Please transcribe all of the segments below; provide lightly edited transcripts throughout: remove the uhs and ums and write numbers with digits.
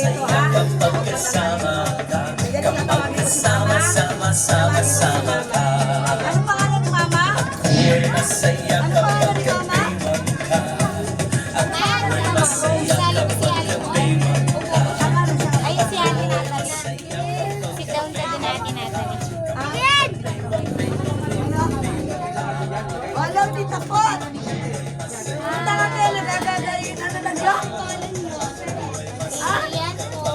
dito, ha? Kapag kasama ka, kapag kasama-sama ka, Ano pangalan ni Mama? ako'y masaya Ano pangalan kapag ni Mama? kaibigan ka. Ako'y masaya kapag kaibigan ka. Ay, si Ate Natalie. Sit down ka din, Ate Natalie. Hello, Tita Pot! Punta ka kayo, nagagagayin. Ano na dyan? Ayan po.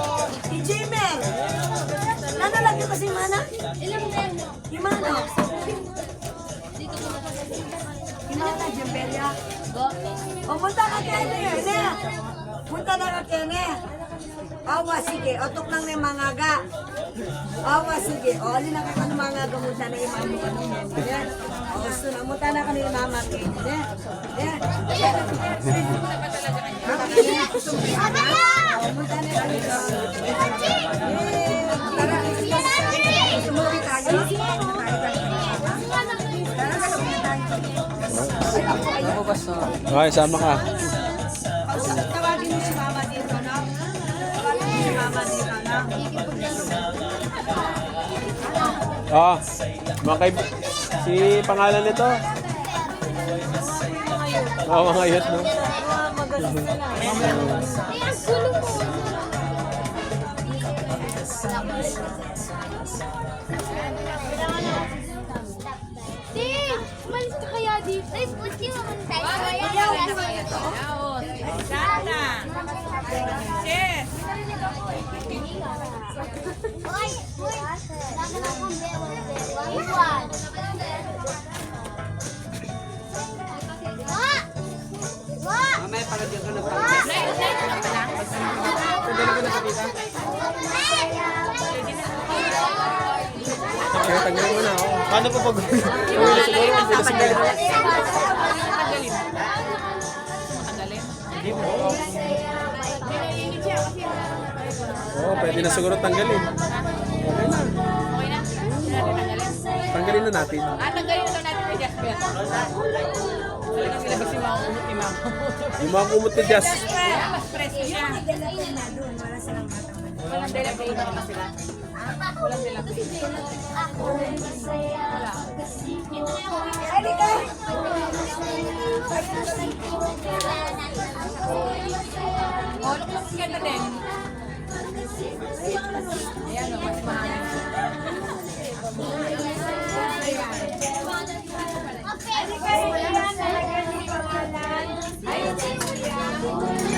Si Jimmer! Nanalag niyo kasi mana? Ilang din? Yung mana? Yung mana, Jimberia. Go. O, punta ka kayo, ne? Punta na ka kayo, ne? Awa, sige. Otok nang ni mangaga. Awa, sige. O, alin na ka ka ng mga gamutan na imamo ka ng mga. Yan. O, gusto na. Munta na ka ng imama kayo, ne? Yan. O, munta na ka ng Sumuwi tayo. Okay, sama ka. Tawagin mo si Mama dito, no? Tawagin mo si Mama dito, no? Ah, si pangalan nito? Oo, mga yun, no? Dave, umalis ka kaya dito. Ay, puti mo muna tayo. Hoy, hoy. Dapat akong iwan. Wa! Wa! Mamaya palagyan ka ng Wa! Okay, tanggalin mo na. Oh. Paano po pag... Uwi na siguro, hindi na siguro. Oo, pwede na siguro tanggalin. Okay na. Okay na? Hindi natin tanggalin. Tanggalin na natin. Tanggalin na lang natin kay Jasper. Talagang sila kasi mga umot ni Mama. Yung mga kumot ni Jazz. Mas presko siya. Walang dalang kayo na sila. Walang dalang kayo. Wala. Halika! Oh, look, ganda din. Ayan o, mas mahangin. Okay. Halika, Rian! Halika, di pangalan. Ay, Rian!